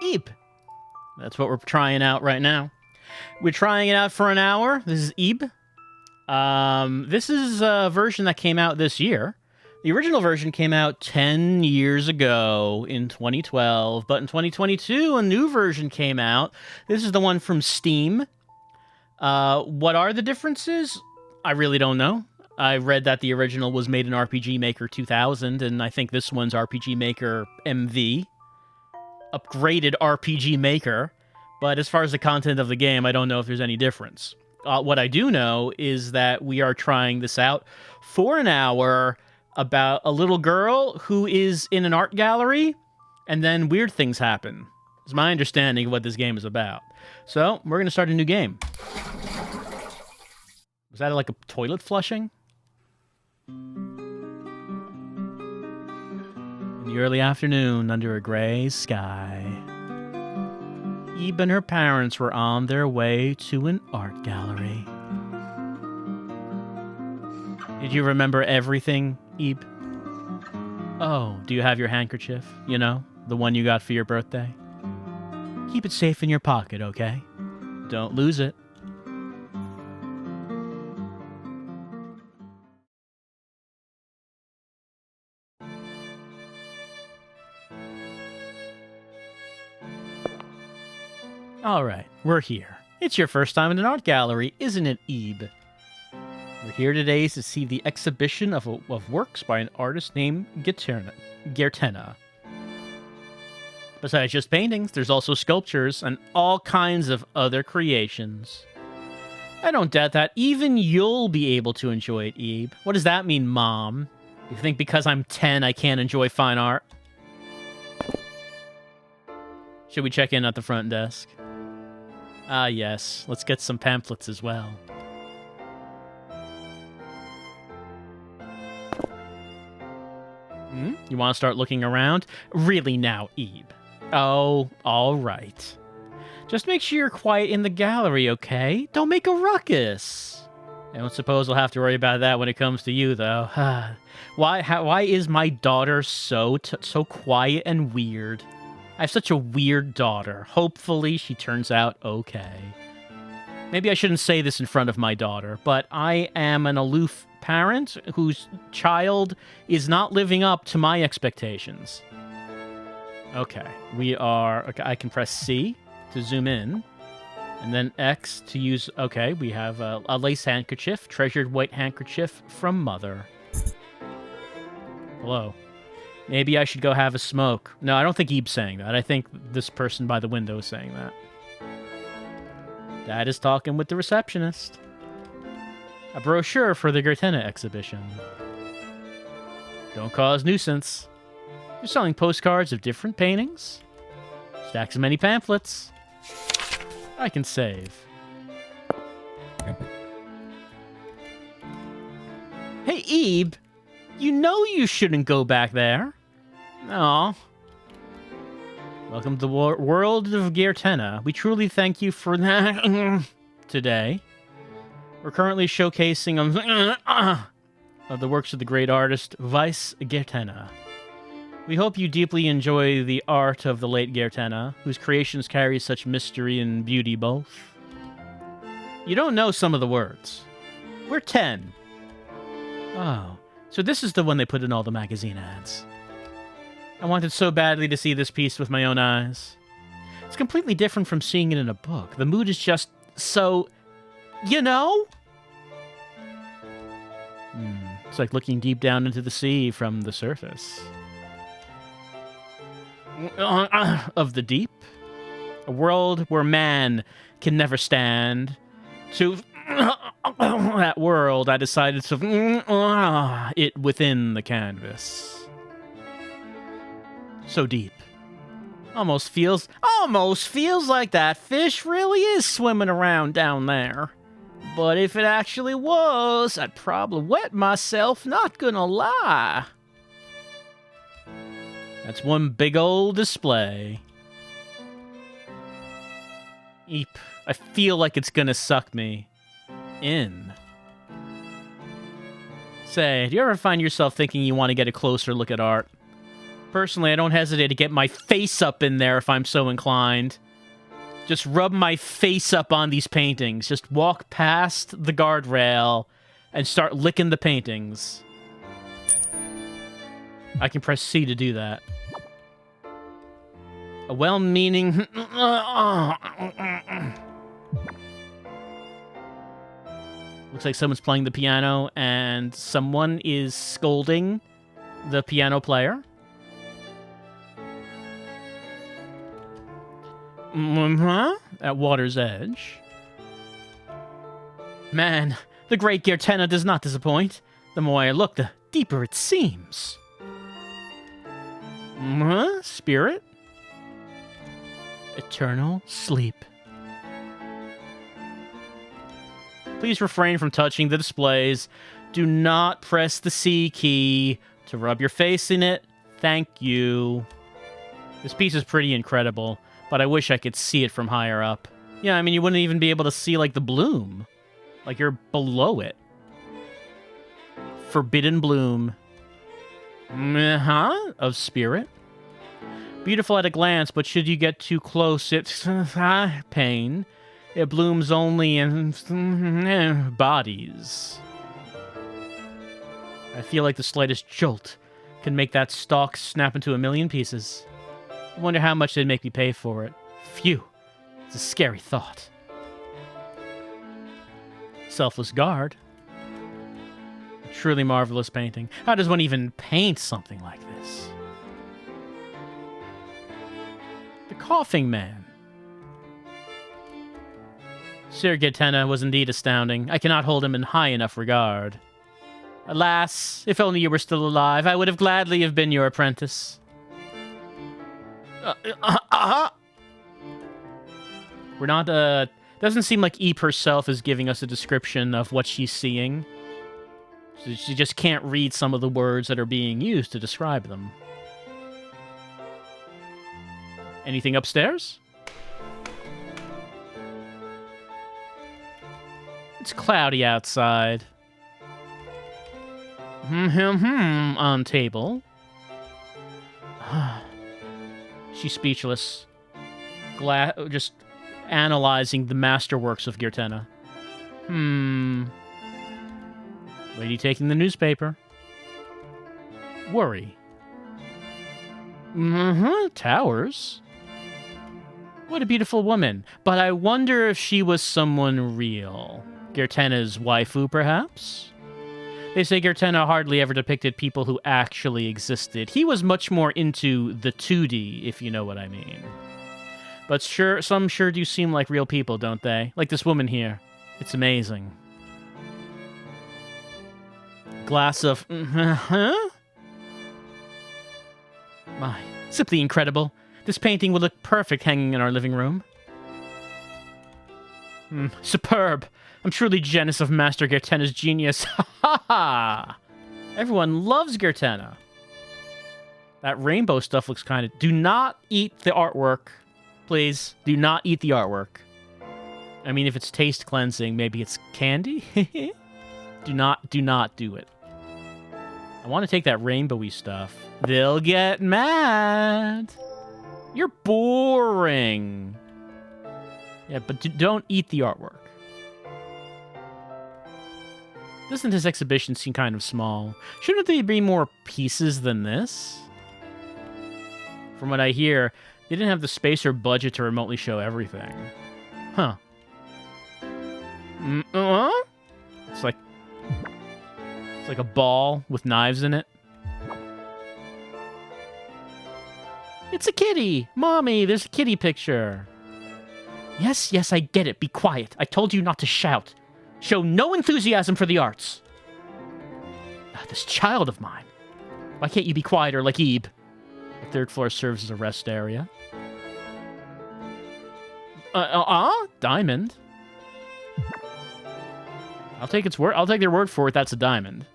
Eep. That's what we're trying out right now. We're trying it out for an hour. This is Eeb. This is a version that came out this year. The original version came out 10 years ago in 2012, but in 2022, a new version came out. This is the one from Steam. What are the differences? I really don't know. I read that the original was made in RPG Maker 2000, and I think this one's RPG Maker MV. Upgraded RPG Maker. But as far as the content of the game, I don't know if there's any difference. What I do know is that we are trying this out for an hour about a little girl who is in an art gallery, and then weird things happen. It's my understanding of what this game is about. So, we're going to start a new game. Was that like a toilet flushing? In the early afternoon, under a gray sky, Ebe and her parents were on their way to an art gallery. Did you remember everything, Ebe? Oh, do you have your handkerchief? You know, the one you got for your birthday? Keep it safe in your pocket, okay? Don't lose it. All right, we're here. It's your first time in an art gallery, isn't it, Ebe? We're here today to see the exhibition of works by an artist named Gertena. Besides just paintings, there's also sculptures and all kinds of other creations. I don't doubt that even you'll be able to enjoy it, Ebe. What does that mean, Mom? You think because I'm 10 I can't enjoy fine art? Should we check in at the front desk? Ah, yes. Let's get some pamphlets as well. You want to start looking around? Really now, Ebe. Oh, all right. Just make sure you're quiet in the gallery, okay? Don't make a ruckus. I don't suppose I'll have to worry about that when it comes to you, though. Why is my daughter so quiet and weird? I have such a weird daughter. Hopefully she turns out okay. Maybe I shouldn't say this in front of my daughter, but I am an aloof parent whose child is not living up to my expectations. Okay, I can press C to zoom in, and then X to use, okay, we have a lace handkerchief, treasured white handkerchief from Mother. Hello. Maybe I should go have a smoke. No, I don't think Ebe's saying that. I think this person by the window is saying that. Dad is talking with the receptionist. A brochure for the Gertena exhibition. Don't cause nuisance. You're selling postcards of different paintings. Stacks of many pamphlets. I can save. Hey, Ebe! You know you shouldn't go back there. Aw. Welcome to the world of Gertena. We truly thank you for that today. We're currently showcasing of the works of the great artist Weiss Gertena. We hope you deeply enjoy the art of the late Gertena, whose creations carry such mystery and beauty both. You don't know some of the words. We're 10. Oh, so this is the one they put in all the magazine ads. I wanted so badly to see this piece with my own eyes. It's completely different from seeing it in a book. The mood is just so... You know? It's like looking deep down into the sea from the surface. Of the deep. A world where man can never stand. To that world, I decided to it within the canvas. So deep. Almost feels like that fish really is swimming around down there. But if it actually was, I'd probably wet myself, not gonna lie. That's one big old display. Eep. I feel like it's gonna suck me in. Say, do you ever find yourself thinking you want to get a closer look at art? Personally, I don't hesitate to get my face up in there if I'm so inclined. Just rub my face up on these paintings. Just walk past the guardrail and start licking the paintings. I can press C to do that. A well-meaning... Looks like someone's playing the piano, and someone is scolding the piano player. At water's edge. Man, the great Gertenna does not disappoint. The more I look, the deeper it seems. Spirit? Eternal sleep. Please refrain from touching the displays. Do not press the C key to rub your face in it. Thank you. This piece is pretty incredible, but I wish I could see it from higher up. Yeah, I mean, you wouldn't even be able to see, like, the bloom. Like, you're below it. Forbidden bloom. Of spirit. Beautiful at a glance, but should you get too close, it's pain. It blooms only in bodies. I feel like the slightest jolt can make that stalk snap into a million pieces. I wonder how much they'd make me pay for it. Phew. It's a scary thought. Selfless guard. A truly marvelous painting. How does one even paint something like this? The Coughing Man. Sir Gertenna was indeed astounding. I cannot hold him in high enough regard. Alas, if only you were still alive, I would have gladly have been your apprentice. We're not, doesn't seem like Eep herself is giving us a description of what she's seeing. She just can't read some of the words that are being used to describe them. Anything upstairs? It's cloudy outside. On table. She's speechless. Just analyzing the masterworks of Gertenna. Lady taking the newspaper. Worry. Towers. What a beautiful woman. But I wonder if she was someone real. Gertenna's waifu, perhaps? They say Gertenna hardly ever depicted people who actually existed. He was much more into the 2D, if you know what I mean. But some sure do seem like real people, don't they? Like this woman here. It's amazing. Glass of... My, simply incredible. This painting would look perfect hanging in our living room. Superb. I'm truly jealous of Master Gertenna's genius. Ha ha ha! Everyone loves Gertenna. That rainbow stuff looks kind of... Do not eat the artwork. Please, do not eat the artwork. I mean, if it's taste cleansing, maybe it's candy? Do not do it. I want to take that rainbowy stuff. They'll get mad. You're boring. Yeah, but don't eat the artwork. Doesn't this exhibition seem kind of small? Shouldn't there be more pieces than this? From what I hear, they didn't have the space or budget to remotely show everything. Huh. It's like a ball with knives in it. It's a kitty! Mommy, there's a kitty picture. Yes, I get it. Be quiet. I told you not to shout. Show no enthusiasm for the arts. This child of mine. Why can't you be quieter like Ebe? The third floor serves as a rest area. Diamond. I'll take their word for it. That's a diamond.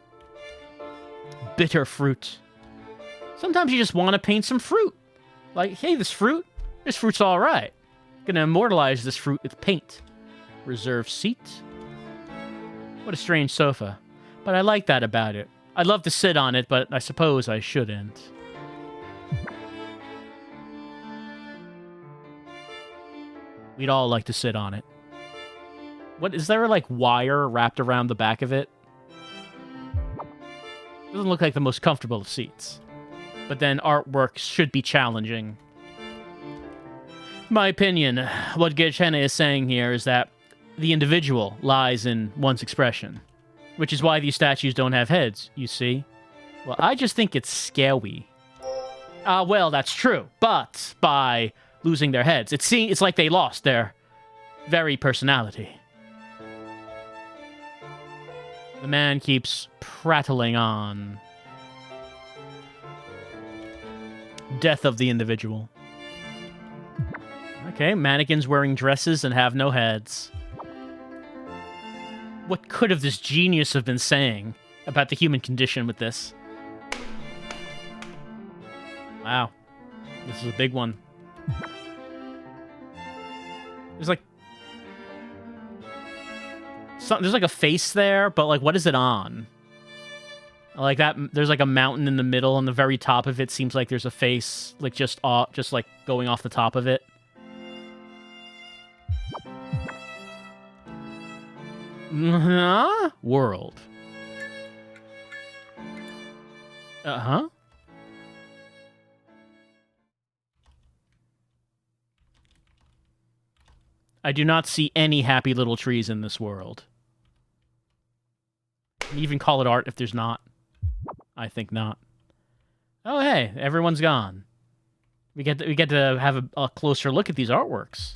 Bitter fruit. Sometimes you just want to paint some fruit. Like, hey, this fruit's all right. Gonna immortalize this fruit with paint. Reserved seat. What a strange sofa. But I like that about it. I'd love to sit on it, but I suppose I shouldn't. We'd all like to sit on it. What, is there like wire wrapped around the back of it? Doesn't look like the most comfortable of seats. But then artwork should be challenging. My opinion, what Gerchena is saying here is that the individual lies in one's expression. Which is why these statues don't have heads, you see? Well, I just think it's scary. Well, that's true. But by losing their heads, it's like they lost their very personality. The man keeps prattling on. Death of the individual. Okay, mannequins wearing dresses and have no heads. What could have this genius have been saying about the human condition with this? Wow. This is a big one. There's like... there's like a face there, but like, what is it on? Like that, there's like a mountain in the middle, and the very top of it seems like there's a face, like just like going off the top of it. World. Uh-huh. I do not see any happy little trees in this world. Can you even call it art if there's not? I think not. Oh, hey, everyone's gone. We get to have a closer look at these artworks.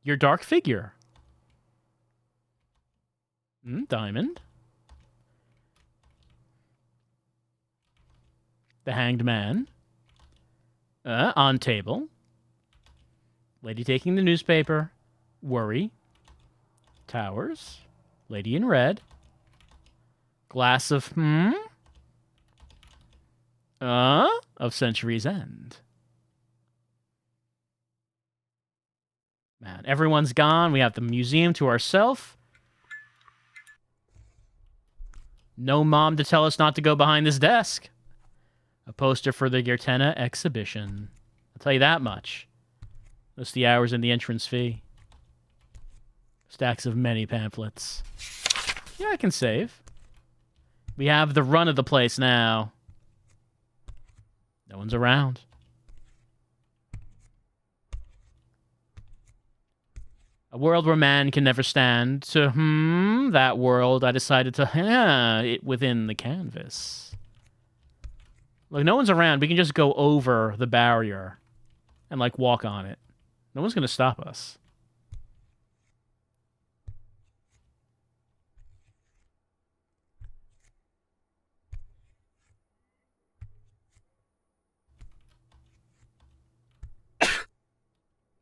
Your dark figure. Diamond. The Hanged Man. On table. Lady taking the newspaper. Worry. Towers. Lady in red. Glass of, of Century's End. Man, everyone's gone. We have the museum to ourselves. No mom to tell us not to go behind this desk. A poster for the Gertena exhibition. I'll tell you that much. That's the hours and the entrance fee. Stacks of many pamphlets. Yeah, I can save. We have the run of the place now. No one's around. A world where man can never stand. To, that world, I decided to, it within the canvas. Look, no one's around. We can just go over the barrier and, like, walk on it. No one's going to stop us.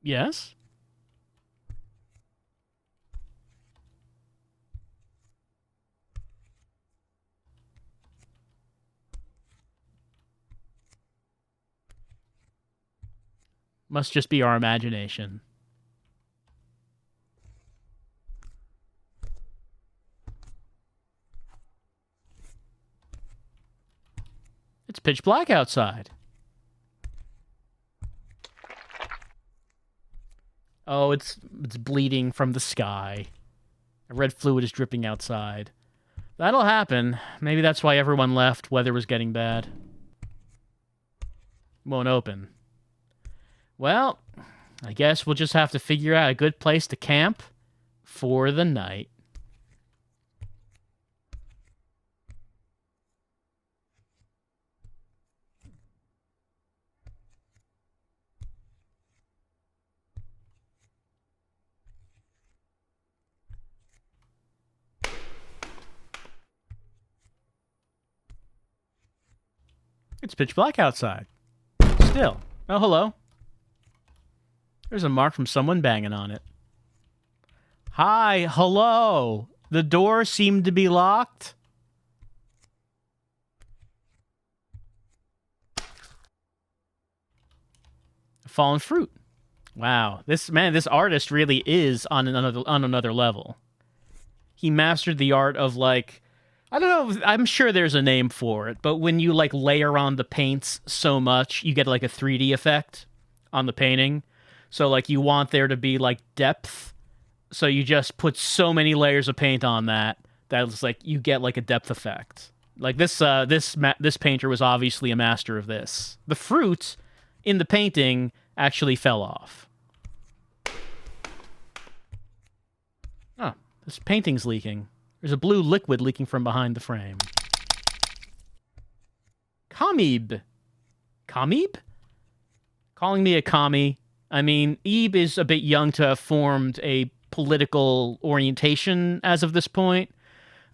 Yes? Must just be our imagination. It's pitch black outside. Oh, it's bleeding from the sky. A red fluid is dripping outside. That'll happen. Maybe that's why everyone left. Weather was getting bad. Won't open. Well, I guess we'll just have to figure out a good place to camp for the night. It's pitch black outside. Still. Oh, hello. There's a mark from someone banging on it. Hi, hello. The door seemed to be locked. Fallen fruit. Wow, this artist really is on another level. He mastered the art of, like, I don't know, I'm sure there's a name for it, but when you, like, layer on the paints so much, you get, like, a 3D effect on the painting. So, like, you want there to be, like, depth. So you just put so many layers of paint on that it's like you get, like, a depth effect. Like, this painter was obviously a master of this. The fruit in the painting actually fell off. Oh, this painting's leaking. There's a blue liquid leaking from behind the frame. Commie. Commie? Calling me a commie. I mean, Ebe is a bit young to have formed a political orientation as of this point.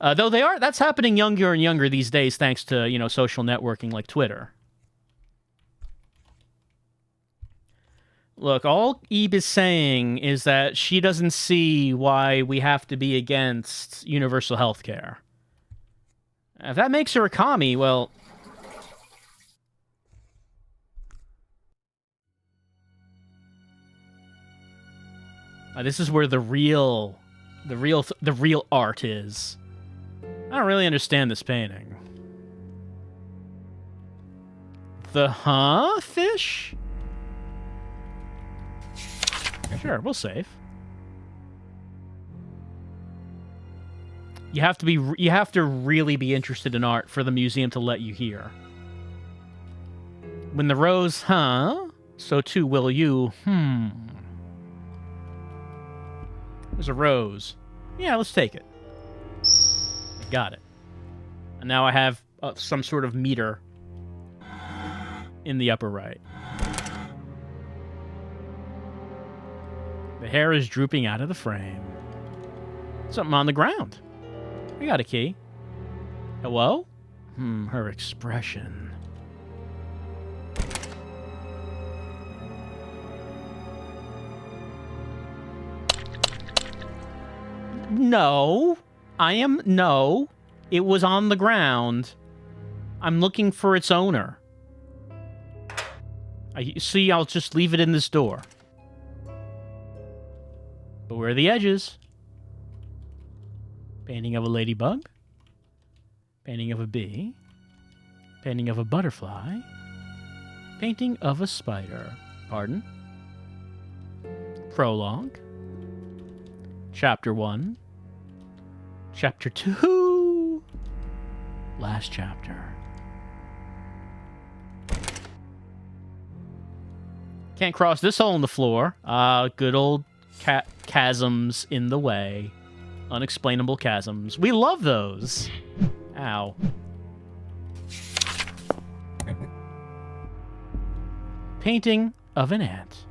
Though that's happening younger and younger these days thanks to, you know, social networking like Twitter. Look, all Ebe is saying is that she doesn't see why we have to be against universal health care. If that makes her a commie, well... this is where the real art is. I don't really understand this painting. The fish? Sure, we'll save. You have to really be interested in art for the museum to let you here. When the rose, so too will you, There's a rose. Yeah, let's take it. I got it. And now I have some sort of meter in the upper right. The hair is drooping out of the frame. Something on the ground. I got a key. Hello? Her expression. No. No. It was on the ground. I'm looking for its owner. I'll just leave it in this door. But where are the edges? Painting of a ladybug. Painting of a bee. Painting of a butterfly. Painting of a spider. Pardon? Prologue. Chapter 1. Chapter 2. Last chapter. Can't cross this hole in the floor. Good old chasms in the way. Unexplainable chasms. We love those. Ow. Painting of an ant.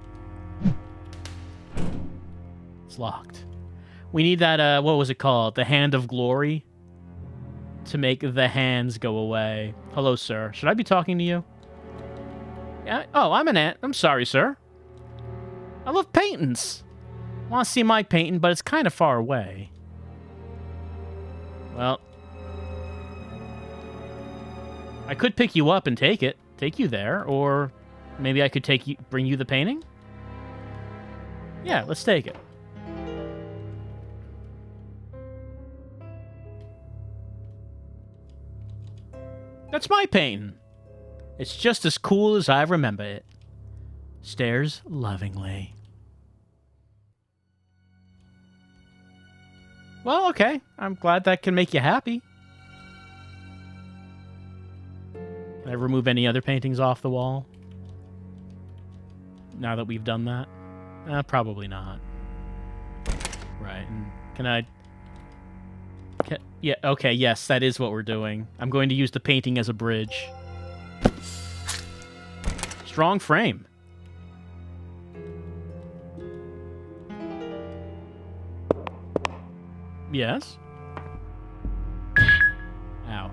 It's locked. We need that, what was it called? The Hand of Glory? To make the hands go away. Hello, sir. Should I be talking to you? Yeah. Oh, I'm an ant. I'm sorry, sir. I love paintings. I want to see my painting, but it's kind of far away. Well, I could pick you up and take you there, or maybe I could bring you the painting? Yeah, let's take it. That's my painting. It's just as cool as I remember it. Stares lovingly. Well, okay. I'm glad that can make you happy. Can I remove any other paintings off the wall? Now that we've done that? Probably not. Right. And can I... Yeah, okay, yes, that is what we're doing. I'm going to use the painting as a bridge. Strong frame. Yes? Ow.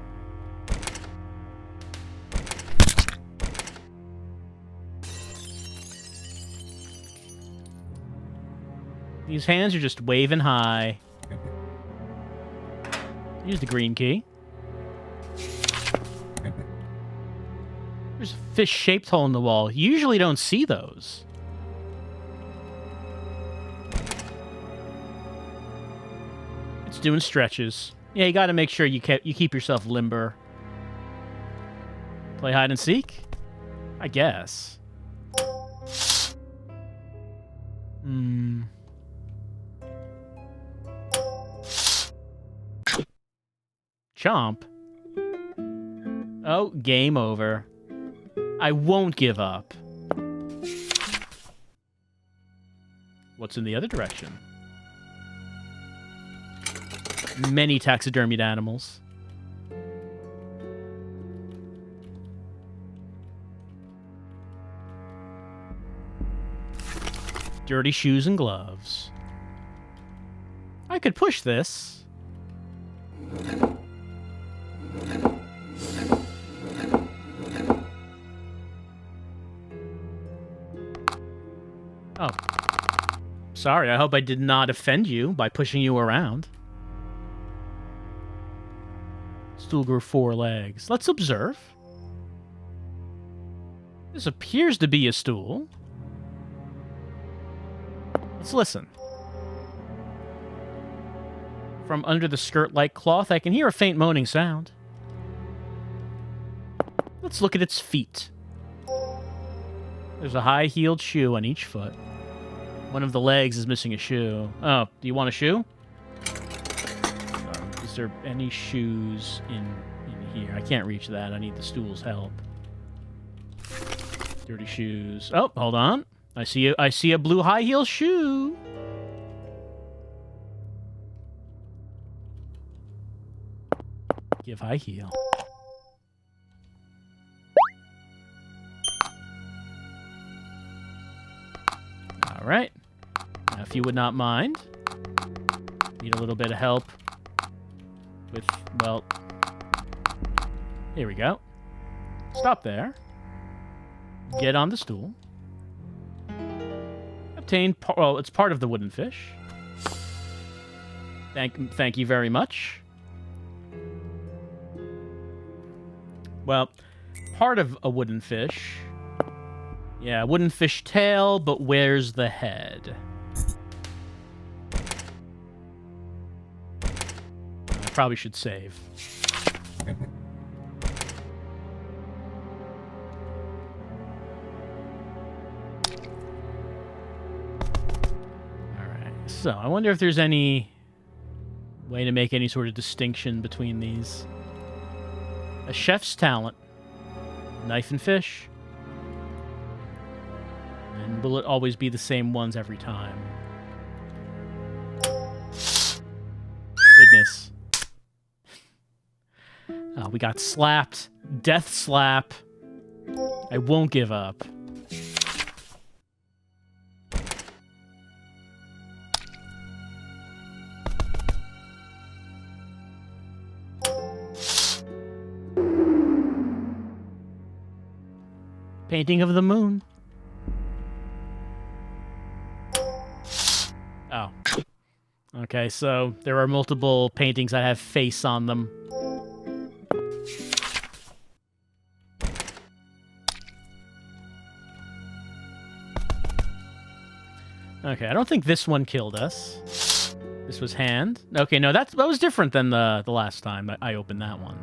These hands are just waving high. Use the green key. There's a fish-shaped hole in the wall. You usually don't see those. It's doing stretches. Yeah, you gotta make sure you keep yourself limber. Play hide and seek? I guess. Chomp. Oh, game over. I won't give up. What's in the other direction? Many taxidermied animals. Dirty shoes and gloves. I could push this. Oh. Sorry, I hope I did not offend you by pushing you around. Stool grew 4 legs. Let's observe. This appears to be a stool. Let's listen. From under the skirt-like cloth, I can hear a faint moaning sound. Let's look at its feet. There's a high-heeled shoe on each foot. One of the legs is missing a shoe. Oh, do you want a shoe? Is there any shoes in here? I can't reach that. I need the stool's help. Dirty shoes. Oh, hold on. I see a blue high heel shoe. Give high heel. All right. Now, if you would not mind, need a little bit of help with, well, here we go. Stop there. Get on the stool. Obtain, well, it's part of the wooden fish. Thank you very much. Well, part of a wooden fish. Yeah, wooden fish tail, but where's the head? I probably should save. So, I wonder if there's any way to make any sort of distinction between these. A chef's talent. Knife and fish. And will it always be the same ones every time? Goodness. We got slapped. Death slap. I won't give up. Painting of the moon. Oh. Okay, so there are multiple paintings that have face on them. Okay, I don't think this one killed us. This was hand. Okay, no, that was different than the last time I opened that one.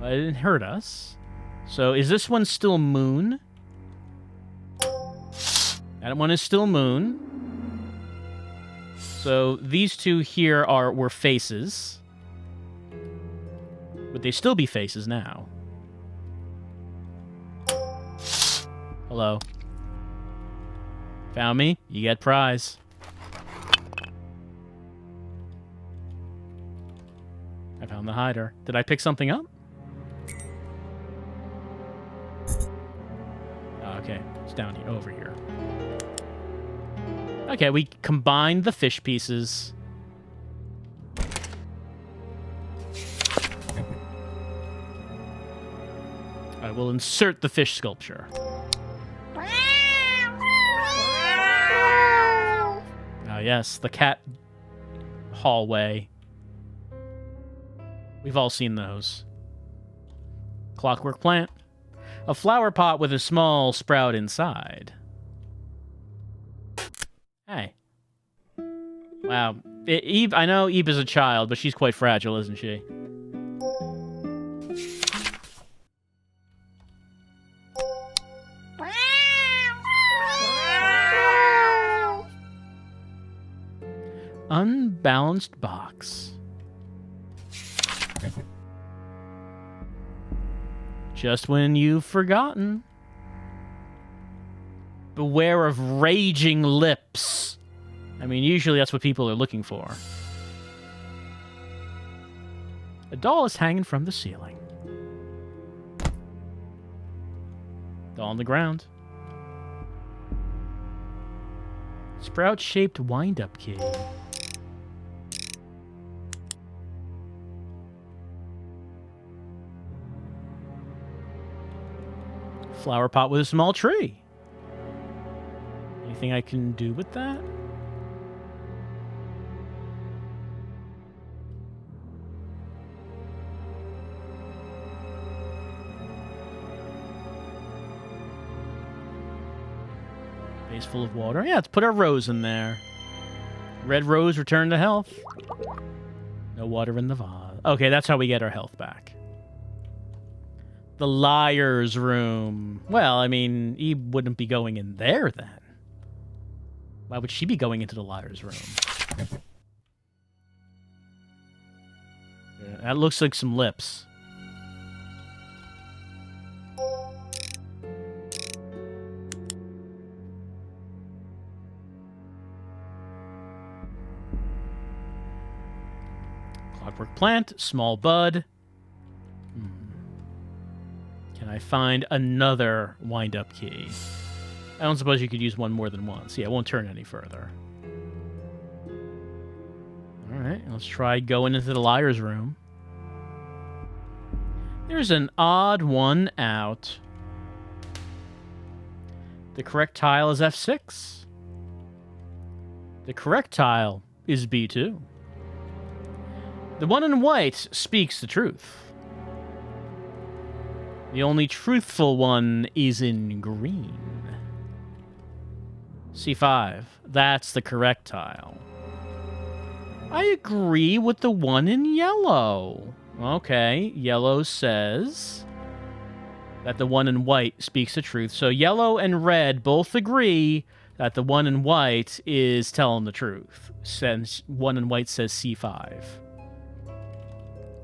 But it didn't hurt us. So, is this one still moon? That one is still moon. So, these two here were faces. Would they still be faces now? Hello. Found me? You get prize. I found the hider. Did I pick something up? Okay, it's down here, over here. Okay, we combined the fish pieces. I will insert the fish sculpture. Oh, yes, the cat hallway. We've all seen those. Clockwork plant. A flower pot with a small sprout inside. Hey. Wow. Eve, I know Eve is a child, but she's quite fragile, isn't she? balanced box. Just when you've forgotten. Beware of raging lips. I mean, usually that's what people are looking for. A doll is hanging from the ceiling. Doll on the ground. Sprout-shaped wind-up key. Flower pot with a small tree. Anything I can do with that? Vase full of water. Yeah, let's put our rose in there. Red rose, return to health. No water in the vase. Okay, that's how we get our health back. The liar's room. Well, I mean, Eve wouldn't be going in there then. Why would she be going into the liar's room? Yeah, that looks like some lips. Clockwork plant, small bud. Can I find another wind-up key? I don't suppose you could use one more than once. Yeah, it won't turn any further. Alright, let's try going into the liar's room. There's an odd one out. The correct tile is F6. The correct tile is B2. The one in white speaks the truth. The only truthful one is in green. C5. That's the correct tile. I agree with the one in yellow. Okay, yellow says that the one in white speaks the truth. So yellow and red both agree that the one in white is telling the truth, since one in white says C5.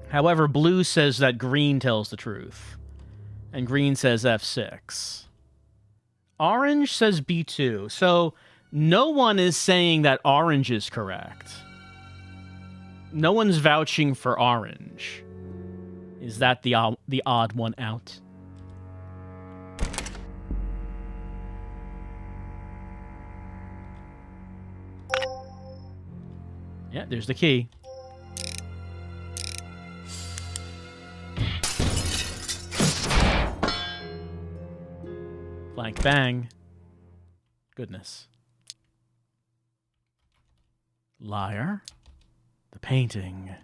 However, blue says that green tells the truth. And green says F6. Orange says B2. So no one is saying that orange is correct. No one's vouching for orange. Is that the odd one out? Yeah, there's the key. Blank bang. Goodness. Liar. The painting.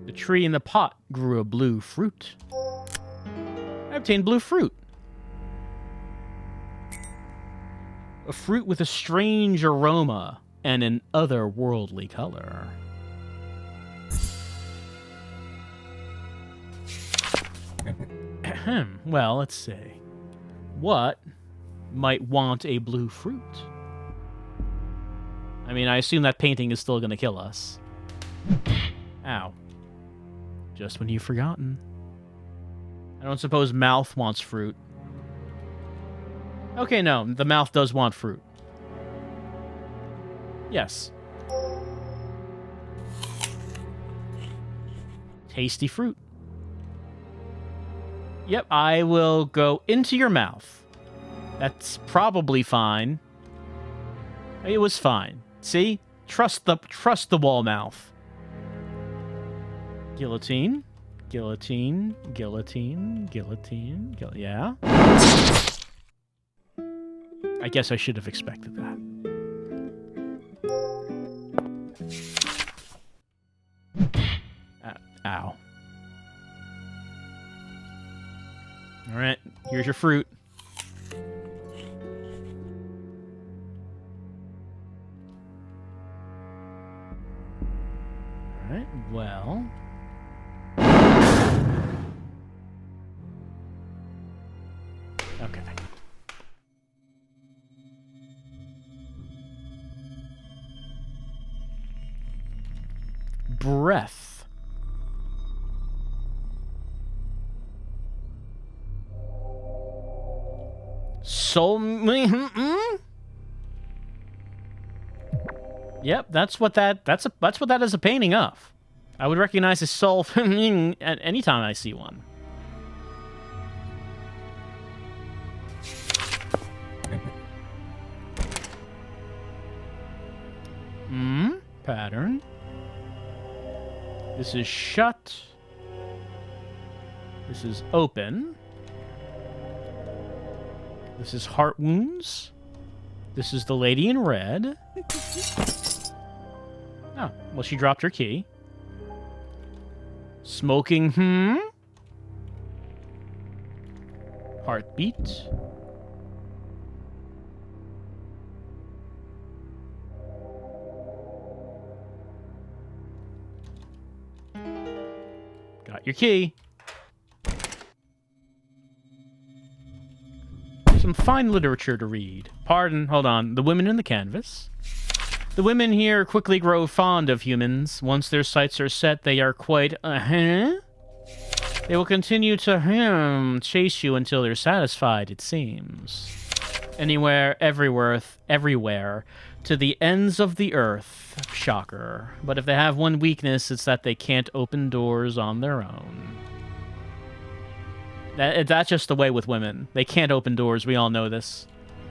The tree in the pot grew a blue fruit. I obtained blue fruit. A fruit with a strange aroma and an otherworldly color. Well, let's see. What might want a blue fruit? I mean, I assume that painting is still going to kill us. Ow. Just when you've forgotten. I don't suppose mouth wants fruit. Okay, no, the mouth does want fruit. Yes. Tasty fruit. Yep, I will go into your mouth. That's probably fine. It was fine. See? Trust the wall mouth. Guillotine. Guillotine. Guillotine. Guillotine. Yeah? I guess I should have expected that. Ow. Alright, here's your fruit. Well... Okay. Breath. Soul... Yep, that's what that is a painting of. I would recognize a soul at any time I see one. Pattern. This is shut. This is open. This is heart wounds. This is the lady in red. Oh, well, she dropped her key. Smoking, Heartbeat. Got your key. Some fine literature to read. Pardon, hold on. The women in the canvas. The women here quickly grow fond of humans. Once their sights are set, they are quite, They will continue to, chase you until they're satisfied, it seems. Anywhere, everywhere, to the ends of the earth. Shocker. But if they have one weakness, it's that they can't open doors on their own. That's just the way with women. They can't open doors, we all know this.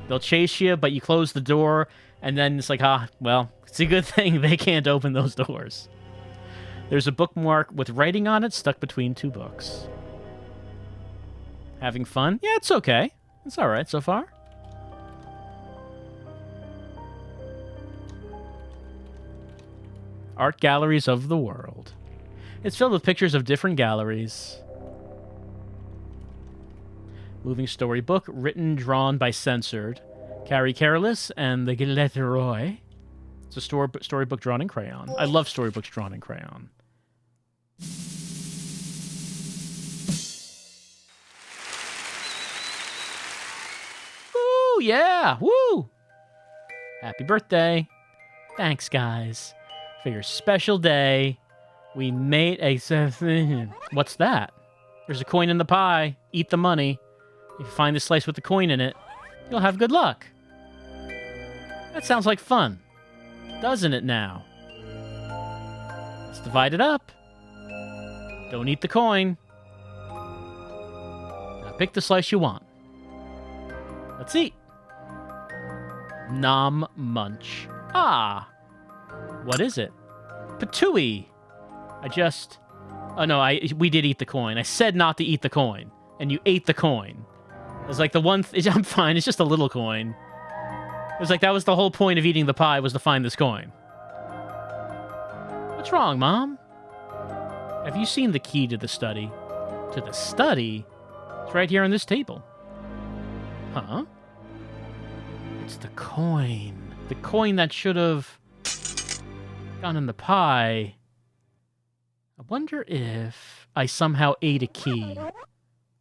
They'll chase you, but you close the door, and then it's like, well, it's a good thing they can't open those doors. There's a bookmark with writing on it stuck between two books. Having fun? Yeah, it's okay. It's alright so far. Art galleries of the world. It's filled with pictures of different galleries. Moving storybook, written, drawn by Censored. Carrie Careless and the Gilleteroy. It's a storybook drawn in crayon. I love storybooks drawn in crayon. Woo, yeah, woo! Happy birthday. Thanks, guys, for your special day. We made a... What's that? There's a coin in the pie. Eat the money. If you find the slice with the coin in it, you'll have good luck. That sounds like fun, doesn't it now? Let's divide it up. Don't eat the coin. Now pick the slice you want. Let's eat. Nom munch. Ah! What is it? Patooey! Oh no, we did eat the coin. I said not to eat the coin, and you ate the coin. It was like the one... I'm fine, it's just a little coin. It was like that was the whole point of eating the pie, was to find this coin. What's wrong, Mom? Have you seen the key to the study? To the study? It's right here on this table. Huh? It's the coin. The coin that should have gone in the pie. I wonder if I somehow ate a key.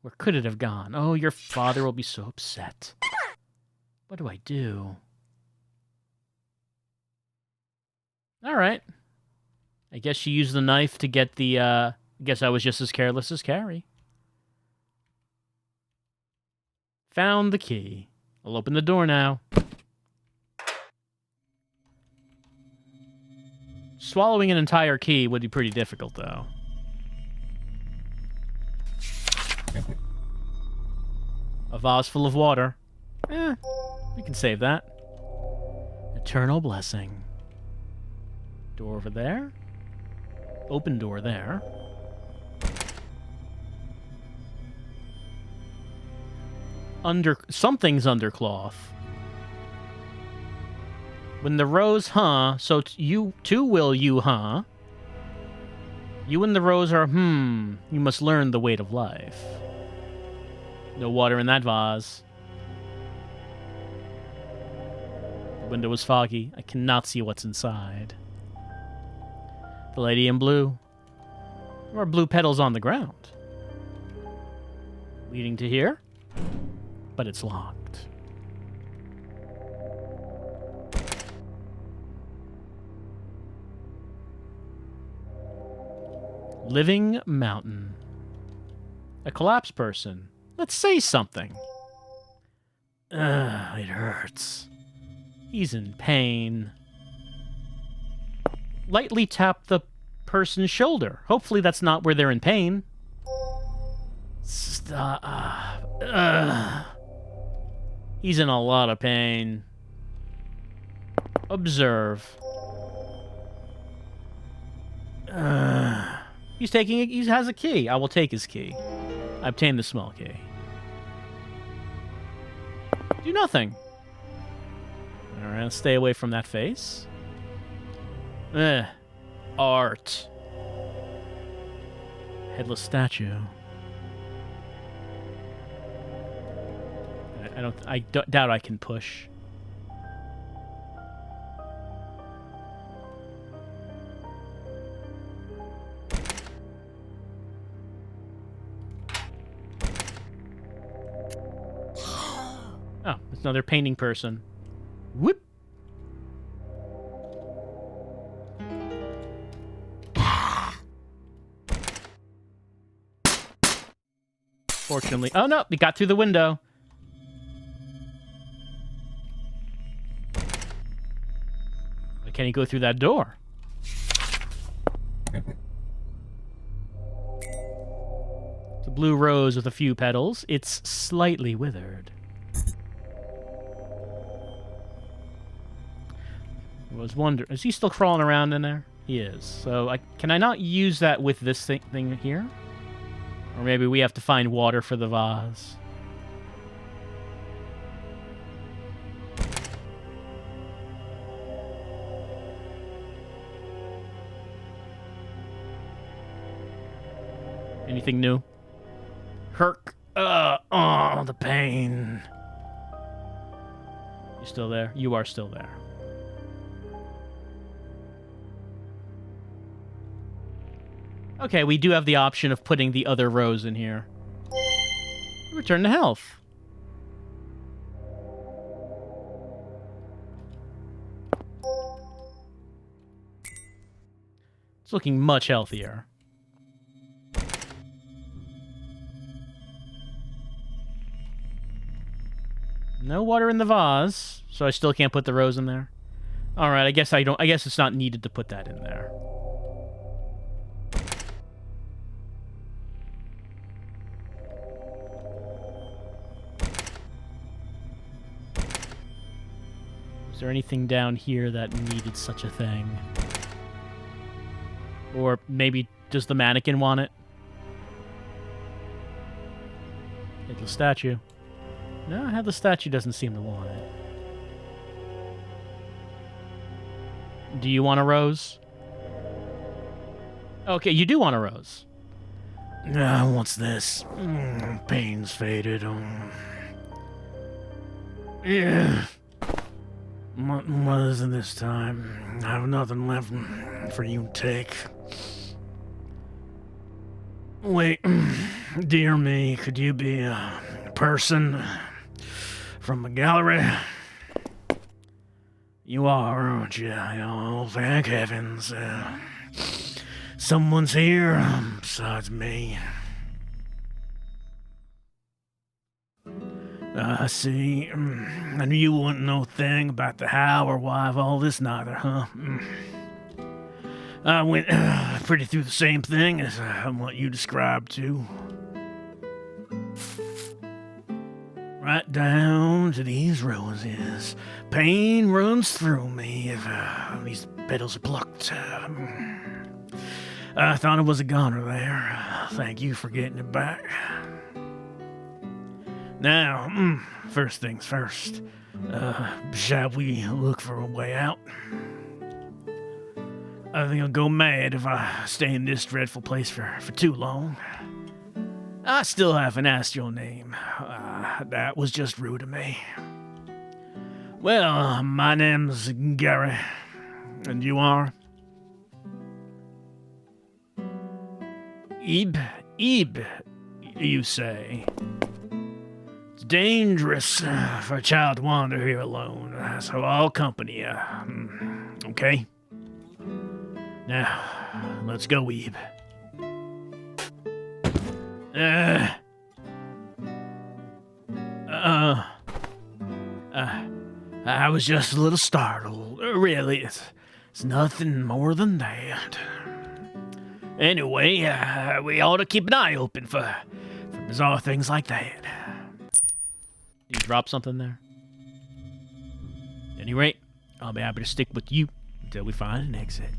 Where could it have gone? Oh, your father will be so upset. What do I do? Alright. I guess she used the knife to get the, I guess I was just as careless as Carrie. Found the key. I'll open the door now. Swallowing an entire key would be pretty difficult, though. A vase full of water. We can save that. Eternal blessing. Door over there. Open door there. Something's under cloth. When the rose, so you too will you, You and the rose are, you must learn the weight of life. No water in that vase. The window is foggy. I cannot see what's inside. The lady in blue. More blue petals on the ground. Leading to here. But it's locked. Living mountain. A collapsed person. Let's say something. It hurts. He's in pain. Lightly tap the person's shoulder. Hopefully that's not where they're in pain. Stop. He's in a lot of pain. Observe. He's taking it. He has a key. I will take his key. I obtain the small key. Do nothing. Alright, let's stay away from that face. Art. Headless statue. I doubt I can push. Oh, it's another painting person. Whoop. Fortunately, oh no, we got through the window. Why can't he go through that door? It's a blue rose with a few petals. It's slightly withered. I was wondering, is he still crawling around in there? He is. So, can I not use that with this thing here? Or maybe we have to find water for the vase. Anything new? Herc. Oh, the pain. You still there? You are still there. Okay, we do have the option of putting the other rose in here. Return to health. It's looking much healthier. No water in the vase, so I still can't put the rose in there. All right, I guess it's not needed to put that in there. Is there anything down here that needed such a thing? Or maybe does the mannequin want it? Hit the statue. No, the statue doesn't seem to want it. Do you want a rose? Okay, you do want a rose. What's this? Pain's faded. Yeah. What is it this time? I have nothing left for you to take. Wait, dear me, could you be a person from the gallery? You are, aren't you? Oh, thank heavens. Someone's here besides me. I see. I knew you wouldn't know a thing about the how or why of all this neither, huh? I went pretty through the same thing as what you described too. Right down to these roses. Pain runs through me if these petals are plucked. I thought it was a goner there. Thank you for getting it back. Now, first things first. Shall we look for a way out? I think I'll go mad if I stay in this dreadful place for too long. I still haven't asked your name. That was just rude of me. Well, my name's Garry. And you are? Ebe, you say? It's dangerous for a child to wander here alone, so I'll accompany you. Okay? Now, let's go, Ebe. I was just a little startled. Really, it's nothing more than that. Anyway, we ought to keep an eye open for bizarre things like that. You drop something there? At any rate, I'll be happy to stick with you until we find an exit.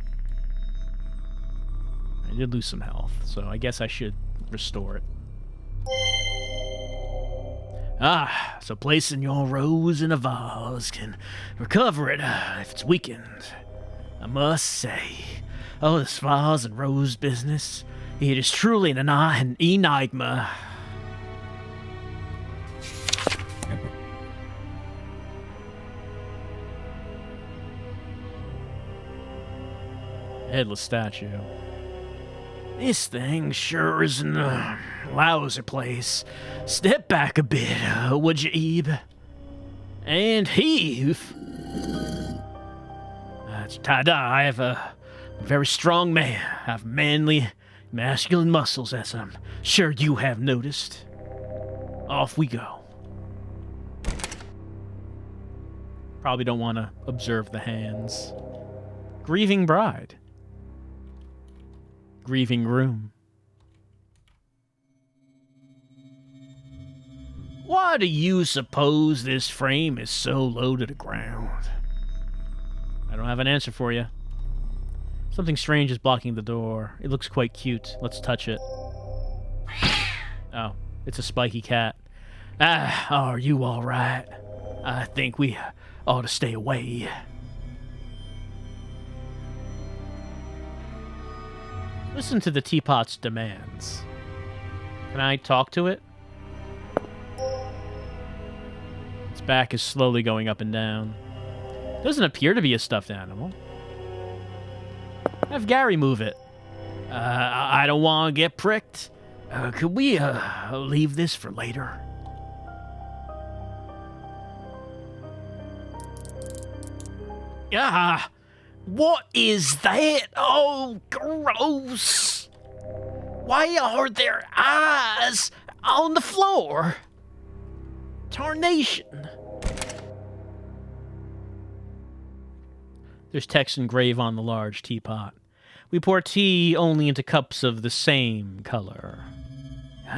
I did lose some health, so I guess I should restore it. So placing your rose in a vase can recover it if it's weakened. I must say, this vase and rose business, it is truly an enigma. Headless statue. This thing sure is in a lousy place. Step back a bit, would you, Ebe? And heave. Ta-da, I have a very strong man. I have manly, masculine muscles, as I'm sure you have noticed. Off we go. Probably don't want to observe the hands. Grieving bride. Grieving groom. Why do you suppose this frame is so low to the ground? I don't have an answer for you. Something strange is blocking the door. It looks quite cute. Let's touch it. Oh, it's a spiky cat. Are you all right? I think we ought to stay away. Listen to the teapot's demands. Can I talk to it? Its back is slowly going up and down. Doesn't appear to be a stuffed animal. Have Garry move it. I don't want to get pricked. Could we leave this for later? What is that? Oh, gross. Why are there eyes on the floor? Tarnation. There's text engraved on the large teapot. We pour tea only into cups of the same color.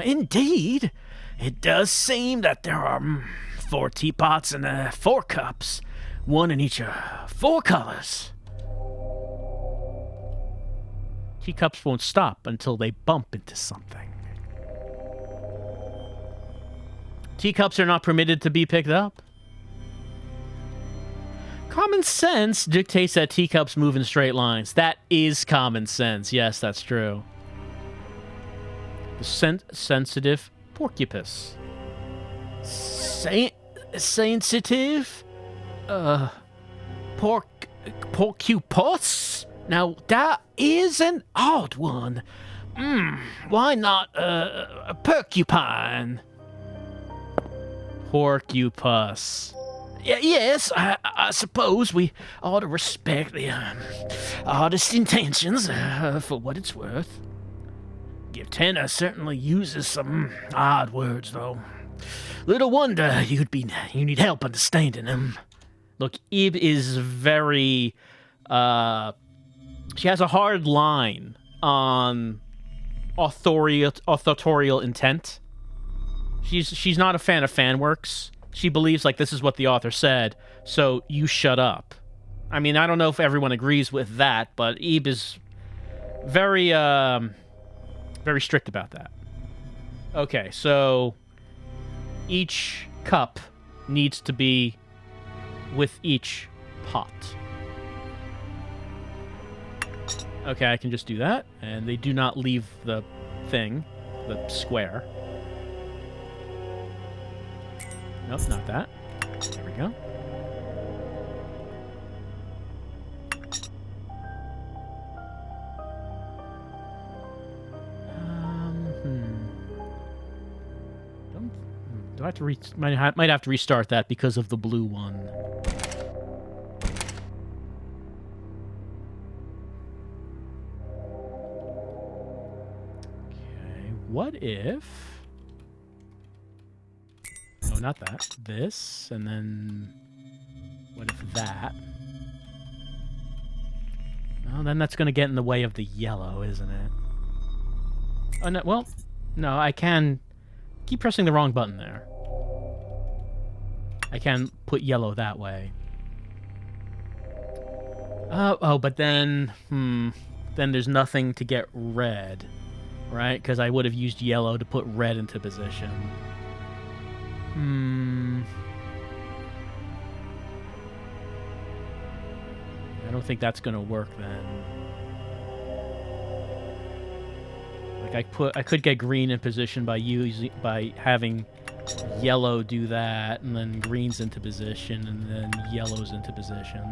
Indeed. It does seem that there are 4 teapots and 4 cups. One in each 4 colors. Teacups won't stop until they bump into something. Teacups are not permitted to be picked up. Common sense dictates that teacups move in straight lines. That is common sense. Yes, that's true. The sensitive porcupus. Sensitive? Porcupus? Now, that is an odd one. Why not a porcupine? Porcupus. Yes, I suppose we ought to respect the artist's intentions for what it's worth. Givtenna certainly uses some odd words, though. Little wonder you need help understanding them. Look, Eve is very... she has a hard line on authorial intent. She's not a fan of fan works. She believes, like, this is what the author said, so you shut up. I mean, I don't know if everyone agrees with that, but Ebe is very, very strict about that. Okay, so each cup needs to be with each pot. Okay, I can just do that, and they do not leave the thing, the square. Nope, not that. There we go. Do I have to might have to restart that because of the blue one. Okay, what if... No, not that. This, and then... What if that? Well, then that's going to get in the way of the yellow, isn't it? Oh, no, well, no, I can... Keep pressing the wrong button there. I can put yellow that way. Oh, but then... Then there's nothing to get red, right? Because I would have used yellow to put red into position. I don't think that's going to work then. Like I could get green in position by having yellow do that, and then green's into position, and then yellow's into position.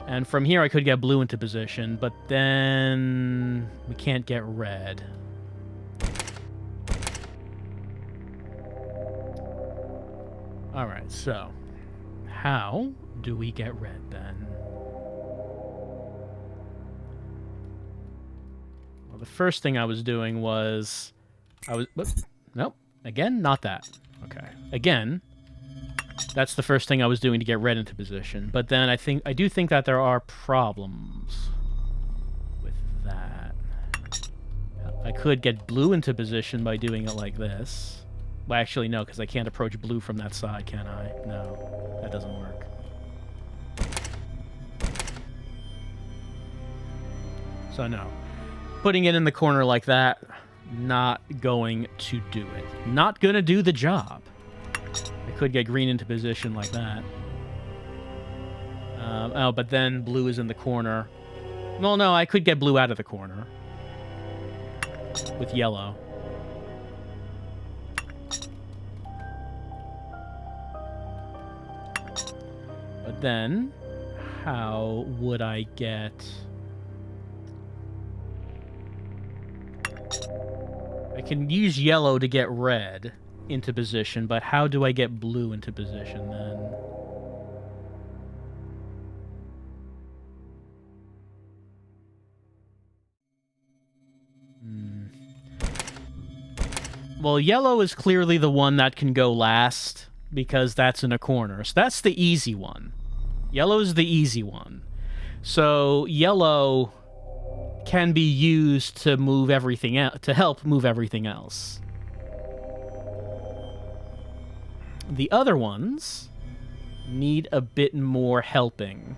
And from here I could get blue into position, but then we can't get red. Alright, so how do we get red then? Well, the first thing I was doing was... Nope. Again, not that. Okay. Again, that's the first thing I was doing to get red into position. But then I do think that there are problems with that. I could get blue into position by doing it like this. Well, actually, no, because I can't approach blue from that side, can I? No, that doesn't work. So, no. Putting it in the corner like that, not going to do it. Not going to do the job. I could get green into position like that. Oh, but then blue is in the corner. Well, no, I could get blue out of the corner. With yellow. But then, how would I get... I can use yellow to get red into position, but how do I get blue into position then? Well, yellow is clearly the one that can go last, because that's in a corner. So that's the easy one. Yellow's the easy one. So yellow can be used to move everything else, to help move everything else. The other ones need a bit more helping.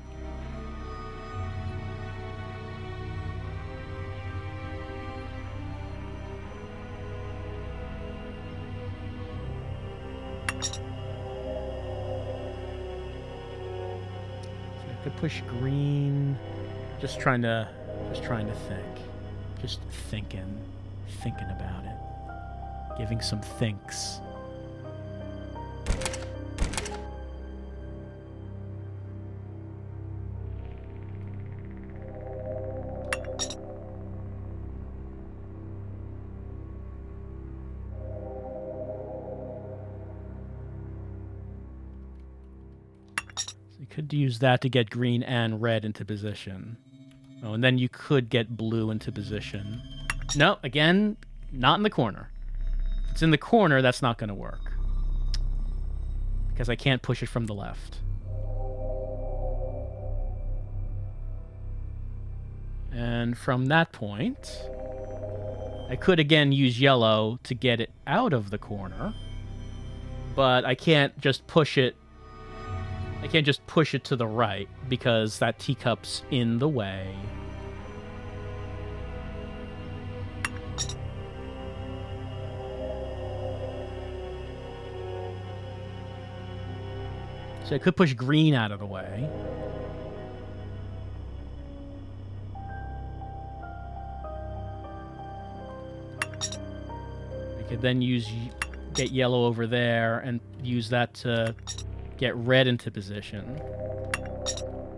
I could push green. Just trying to think. Just thinking about it. Giving some thinks. You could use that to get green and red into position. Oh, and then you could get blue into position. No, again, not in the corner. If it's in the corner, that's not going to work. Because I can't push it from the left. And from that point, I could again use yellow to get it out of the corner. But I can't just push it. I can't just push it to the right because that teacup's in the way. So I could push green out of the way. I could then get yellow over there and use that to get red into position.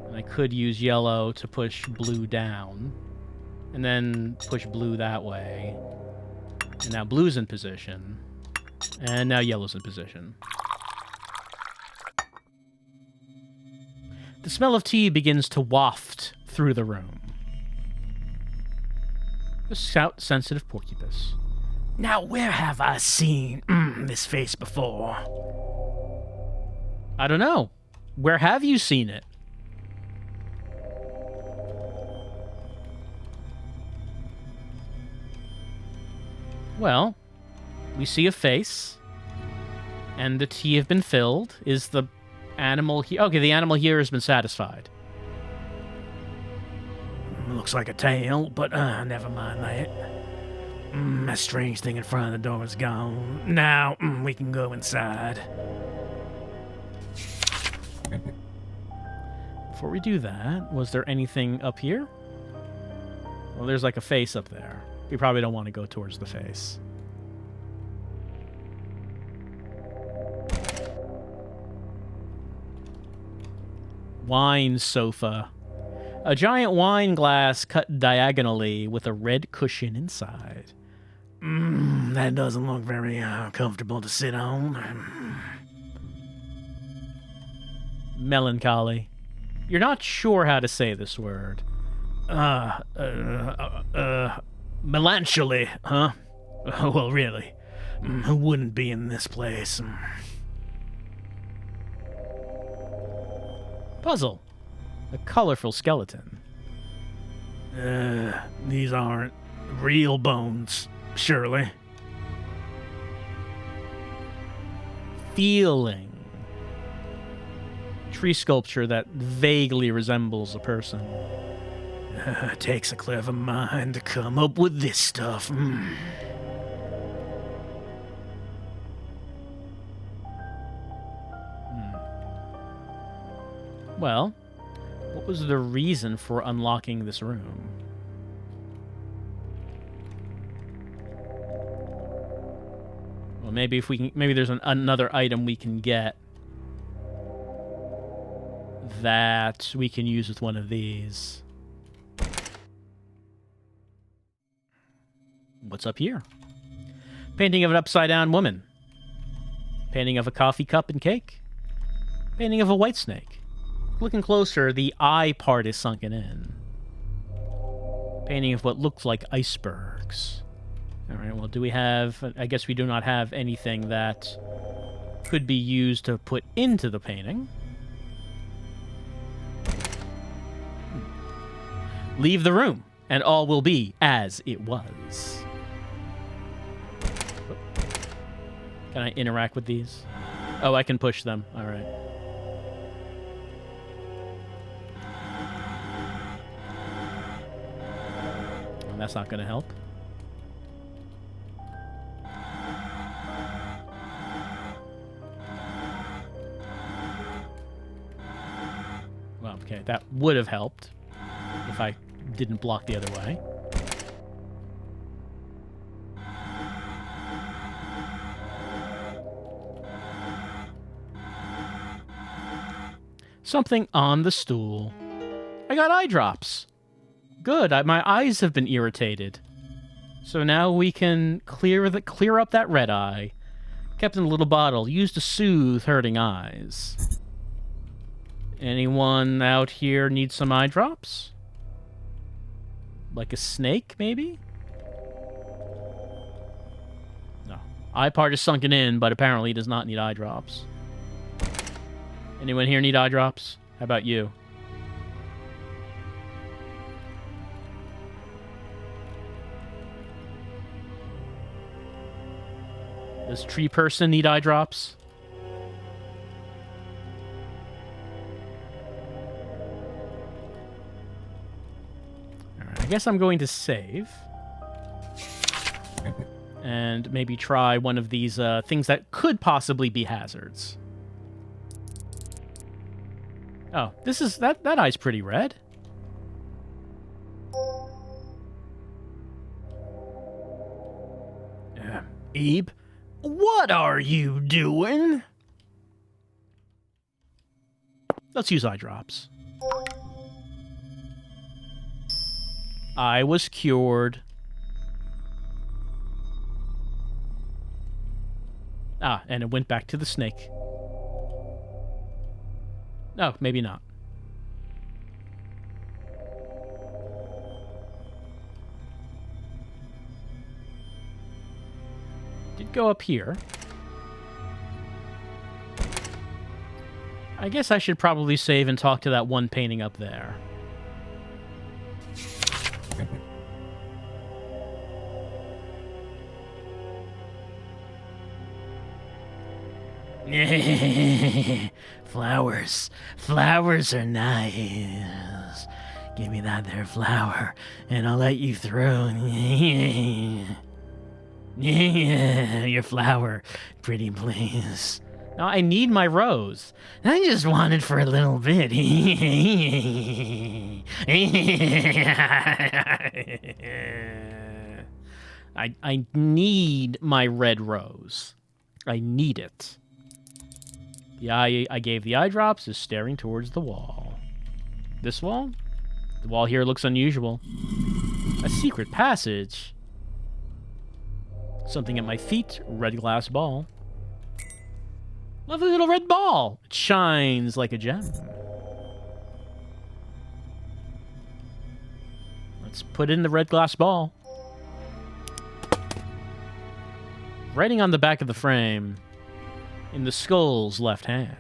And I could use yellow to push blue down. And then push blue that way. And now blue's in position. And now yellow's in position. The smell of tea begins to waft through the room. The scout-sensitive porcupine. Now, where have I seen this face before? I don't know. Where have you seen it? Well, we see a face, and the tea have been filled. Is the animal here? Okay, the animal here has been satisfied. Looks like a tail, but never mind that. That strange thing in front of the door is gone. Now, we can go inside. Before we do that, was there anything up here? Well, there's like a face up there. We probably don't want to go towards the face. Wine sofa. A giant wine glass cut diagonally with a red cushion inside. That doesn't look very comfortable to sit on. Melancholy. You're not sure how to say this word. Melancholy, huh? Well, really, who wouldn't be in this place? Puzzle. A colorful skeleton. These aren't real bones, surely. Feeling. Tree sculpture that vaguely resembles a person. Takes a clever mind to come up with this stuff. Well, what was the reason for unlocking this room? Well, maybe if we can, maybe there's another item we can get that we can use with one of these. What's up here? Painting of an upside-down woman. Painting of a coffee cup and cake. Painting of a white snake. Looking closer, the eye part is sunken in. Painting of what looks like icebergs. Alright, well, do we have... I guess we do not have anything that could be used to put into the painting. Leave the room, and all will be as it was. Can I interact with these? Oh, I can push them. Alright. That's not going to help. Well, okay, that would have helped if I didn't block the other way. Something on the stool. I got eye drops. Good, my eyes have been irritated. So now we can clear up that red eye. Kept in a little bottle, used to soothe hurting eyes. Anyone out here need some eye drops? Like a snake, maybe? No. Eye part is sunken in, but apparently does not need eye drops. Anyone here need eye drops? How about you? Does tree person need eye drops? Alright, I guess I'm going to save. And maybe try one of these things that could possibly be hazards. Oh, this is... that eye's pretty red. Ebe? What are you doing? Let's use eye drops. I was cured. Ah, and it went back to the snake. Oh, maybe not. Did go up here. I guess I should probably save and talk to that one painting up there. Flowers are nice. Give me that there flower, and I'll let you through. Your flower, pretty please. No, I need my rose. I just want it for a little bit. I need my red rose. I need it. The eye I gave the eye drops is staring towards the wall. This wall? The wall here looks unusual. A secret passage. Something at my feet. Red glass ball. Lovely little red ball. It shines like a gem. Let's put in the red glass ball. Writing on the back of the frame. In the skull's left hand.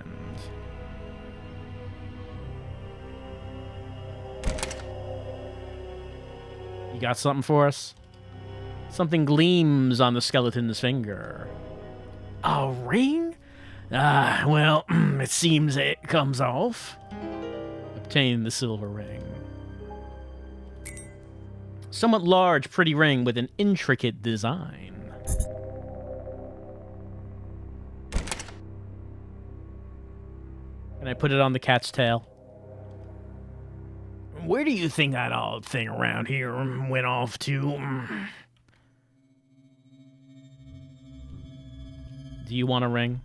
You got something for us? Something gleams on the skeleton's finger. A ring? Well, it seems it comes off. Obtain the silver ring. Somewhat large, pretty ring with an intricate design. Can I put it on the cat's tail? Where do you think that odd thing around here went off to? Do you want a ring?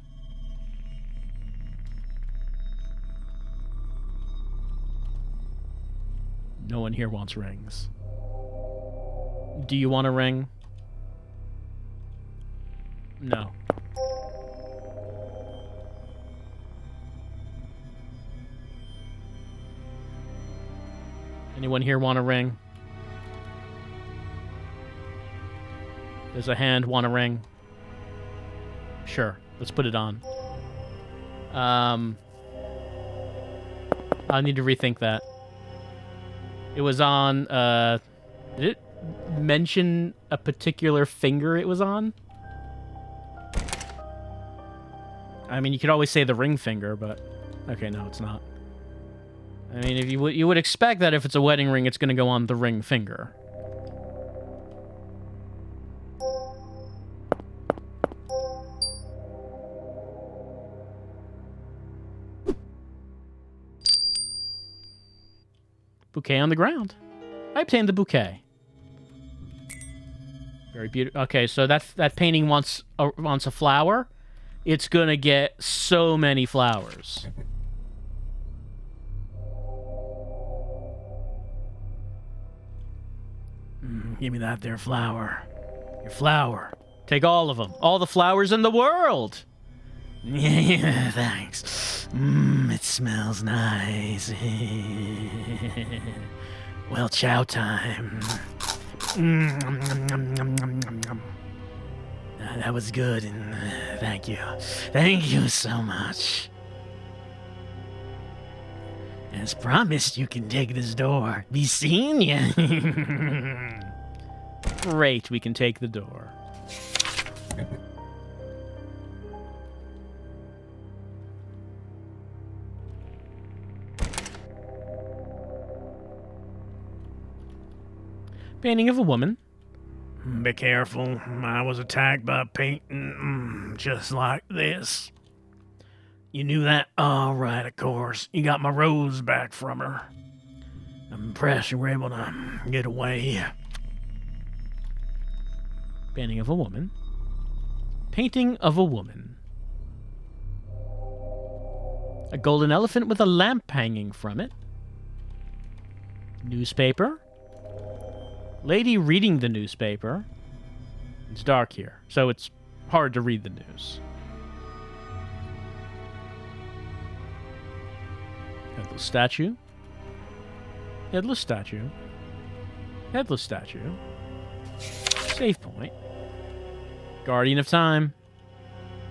No one here wants rings. Do you want a ring? No. Anyone here want a ring? Does a hand want a ring? Sure, let's put it on. I need to rethink that. It was on, did it mention a particular finger it was on? I mean, you could always say the ring finger, but... Okay, no, it's not. I mean, if you would expect that if it's a wedding ring, it's going to go on the ring finger. Bouquet on the ground. I obtained the bouquet. Very beautiful. Okay, so that painting wants a flower. It's going to get so many flowers. Give me that there flower. Your flower. Take all of them. All the flowers in the world. Yeah, thanks. It smells nice. Well, chow time. That was good, and thank you. Thank you so much. As promised, you can take this door. Be seen ya. Great, we can take the door. Painting of a woman. Be careful. I was attacked by painting just like this. You knew that? All right, of course. You got my rose back from her. I'm impressed you were able to get away. Painting of a woman. Painting of a woman. A golden elephant with a lamp hanging from it. Newspaper. Lady reading the newspaper. It's dark here, so it's hard to read the news. Headless statue. Headless statue. Headless statue. Save point. Guardian of Time.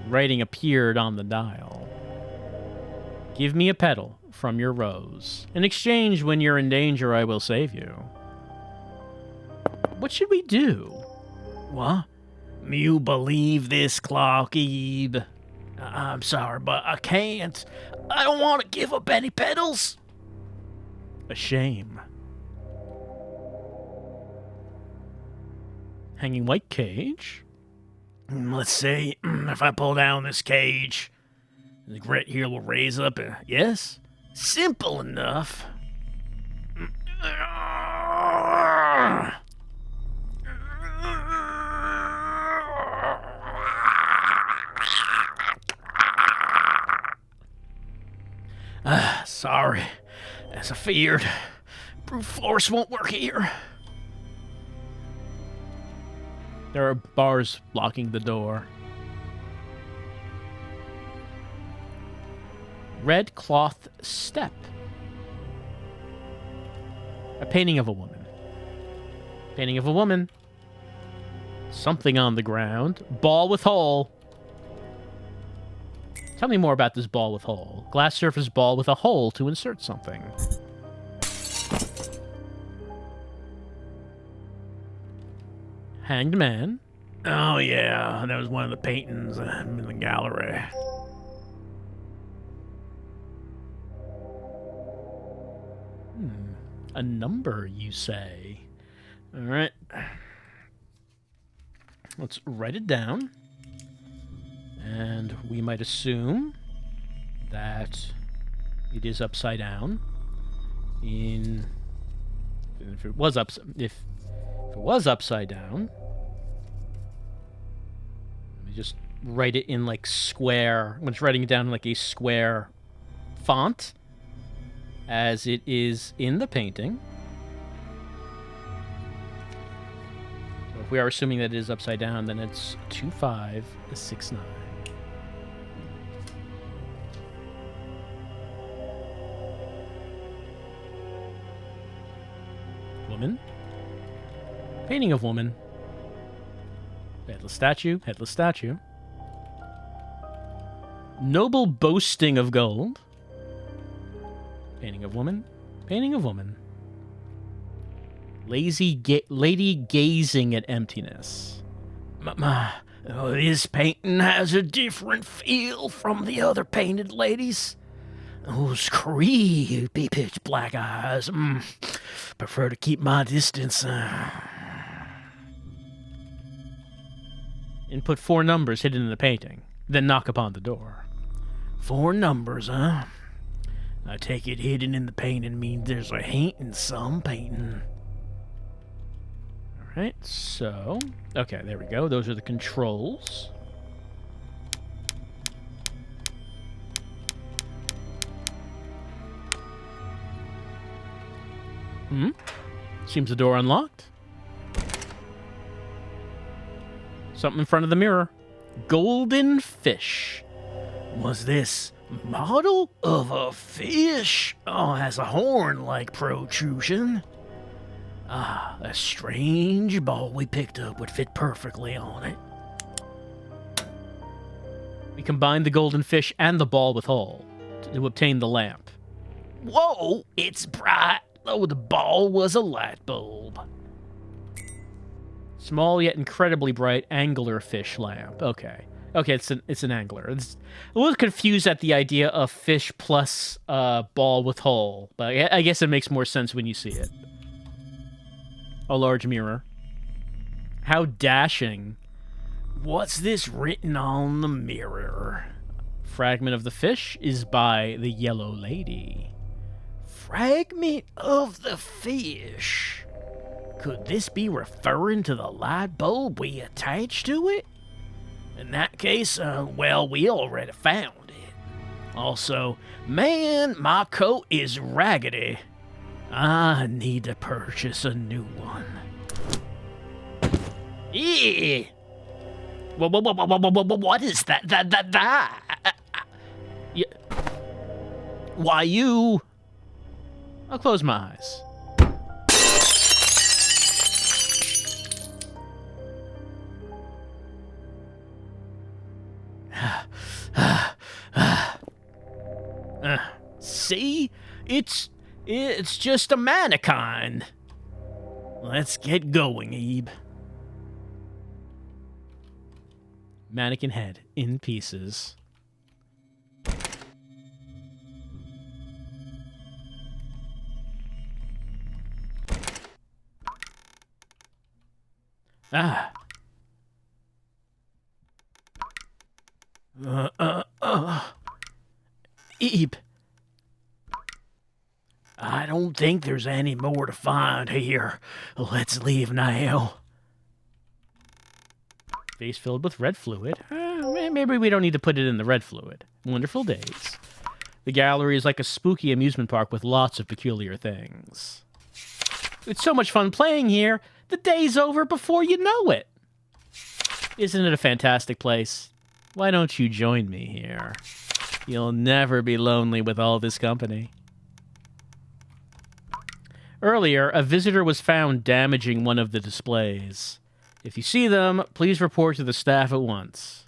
Writing appeared on the dial. Give me a petal from your rose. In exchange, when you're in danger, I will save you. What should we do? What? You believe this clock, Eve? I'm sorry, but I can't. I don't want to give up any petals. A shame. Hanging white cage. Let's see. If I pull down this cage, the grit here will raise up. Yes? Simple enough. Sorry. As I feared, brute force won't work here. There are bars blocking the door. Red cloth step. A painting of a woman. Painting of a woman. Something on the ground. Ball with hole. Tell me more about this ball with hole. Glass surface ball with a hole to insert something. Hanged man. Oh, yeah. That was one of the paintings in the gallery. A number, you say? All right. Let's write it down. And we might assume that it is upside down. If it was upside down, let me just write it in like square. I'm just writing it down in like a square font, as it is in the painting. So if we are assuming that it is upside down, then it's 2569. Woman. Painting of woman. Headless statue. Headless statue. Noble boasting of gold. Painting of woman. Painting of woman. Lady gazing at emptiness. This painting has a different feel from the other painted ladies. Those creepy pitch black eyes. Prefer to keep my distance. Input 4 numbers hidden in the painting. Then knock upon the door. 4 numbers, huh? I take it hidden in the painting means there's a hint in some painting. Alright, so... Okay, there we go. Those are the controls. Seems the door unlocked. Something in front of the mirror. Golden fish. Was this model of a fish? Oh, has a horn-like protrusion. Ah, a strange ball we picked up would fit perfectly on it. We combined the golden fish and the ball with hole to obtain the lamp. Whoa, it's bright. Oh, the ball was a light bulb. Small yet incredibly bright angular fish lamp. Okay. Okay, it's an angler. It's a little confused at the idea of fish plus ball with hole, but I guess it makes more sense when you see it. A large mirror. How dashing. What's this written on the mirror? Fragment of the fish is by the yellow lady. Fragment of the fish? Could this be referring to the light bulb we attached to it? In that case, well, we already found it. Also, man, my coat is raggedy. I need to purchase a new one. Eee! What is that? Yeah. Why, you I'll close my eyes. See? It's just a mannequin. Let's get going, Ebe. Mannequin head in pieces. Ah. Ebe. I don't think there's any more to find here. Let's leave now. Face filled with red fluid. Maybe we don't need to put it in the red fluid. Wonderful days. The gallery is like a spooky amusement park with lots of peculiar things. It's so much fun playing here. The day's over before you know it. Isn't it a fantastic place? Why don't you join me here? You'll never be lonely with all this company. Earlier, a visitor was found damaging one of the displays. If you see them, please report to the staff at once.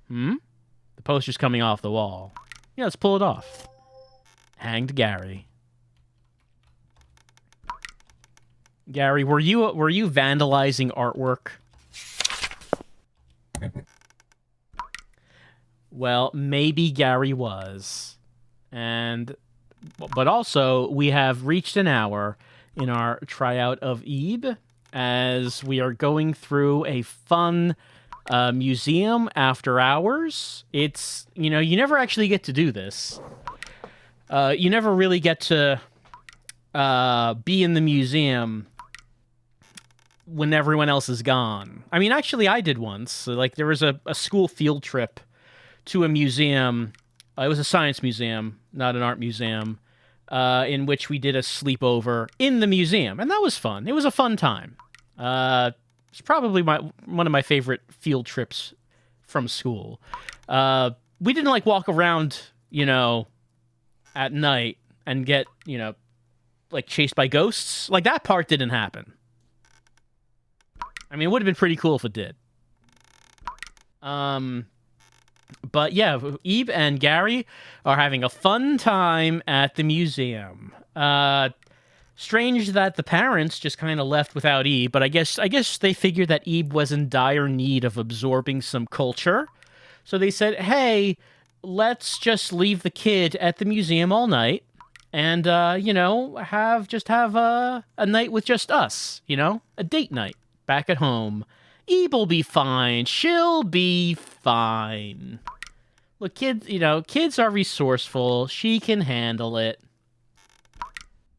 The poster's coming off the wall. Yeah, let's pull it off. Hanged Garry. Garry, were you vandalizing artwork? Well, maybe Garry was. But also, we have reached an hour in our tryout of Ebe, as we are going through a fun museum after hours. It's, you never actually get to do this. You never really get to be in the museum when everyone else is gone. I mean, actually, I did once. So, like, there was a school field trip to a museum. It was a science museum, not an art museum, in which we did a sleepover in the museum, and that was fun. It was a fun time. It's probably one of my favorite field trips from school. We didn't, like, walk around, at night and get, like, chased by ghosts. Like, that part didn't happen. I mean, it would have been pretty cool if it did. But yeah, Ebe and Garry are having a fun time at the museum. Strange that the parents just kind of left without Ebe, but I guess they figured that Ebe was in dire need of absorbing some culture. So they said, hey, let's just leave the kid at the museum all night and, have a night with just us, a date night back at home. Ebe'll be fine. She'll be fine. Look, kids are resourceful. She can handle it.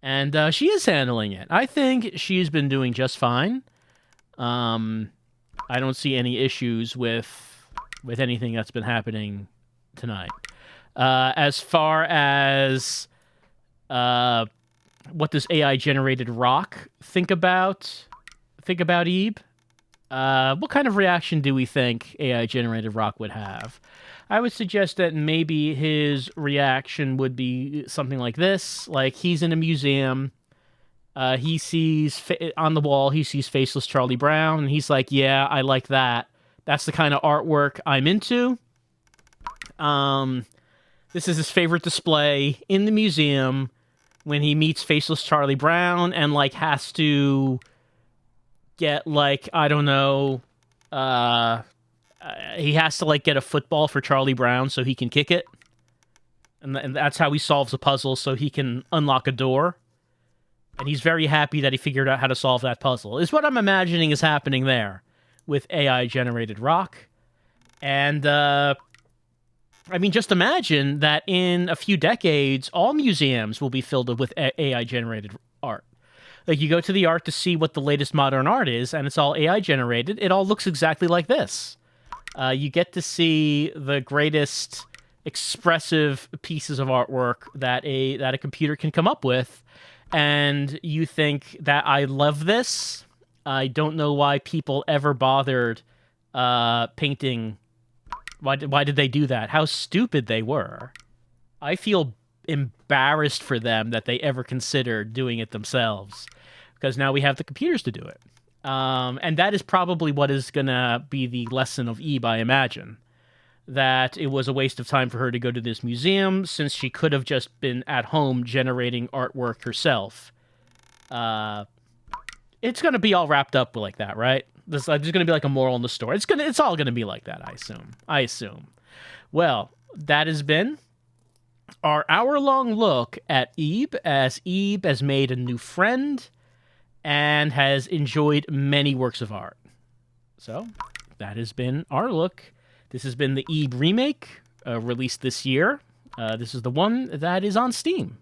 And she is handling it. I think she's been doing just fine. I don't see any issues with anything that's been happening tonight. As far as what does AI-generated rock think about Ebe? What kind of reaction do we think AI-generated rock would have? I would suggest that maybe his reaction would be something like this. Like, he's in a museum. He sees, on the wall, he sees Faceless Charlie Brown, and he's like, yeah, I like that. That's the kind of artwork I'm into. This is his favorite display in the museum when he meets Faceless Charlie Brown and, like, has to get, like, I don't know, he has to, like, get a football for Charlie Brown so he can kick it. And that's how he solves a puzzle, so he can unlock a door. And he's very happy that he figured out how to solve that puzzle, is what I'm imagining is happening there with AI-generated rock. And, I mean, just imagine that in a few decades, all museums will be filled with AI-generated art. Like, you go to the art to see what the latest modern art is, and it's all AI-generated. It all looks exactly like this. You get to see the greatest expressive pieces of artwork that a computer can come up with, and you think that I love this. I don't know why people ever bothered painting. Why did they do that? How stupid they were. I feel embarrassed for them that they ever considered doing it themselves, because now we have the computers to do it. And that is probably what is going to be the lesson of Ebe, I imagine. That it was a waste of time for her to go to this museum, since she could have just been at home generating artwork herself. It's going to be all wrapped up like that, right? There's going to be like a moral in the story. It's all going to be like that, I assume. Well, that has been our hour-long look at Ebe, as Ebe has made a new friend and has enjoyed many works of art. So, that has been our look. This has been the Ebe remake, released this year. This is the one that is on Steam.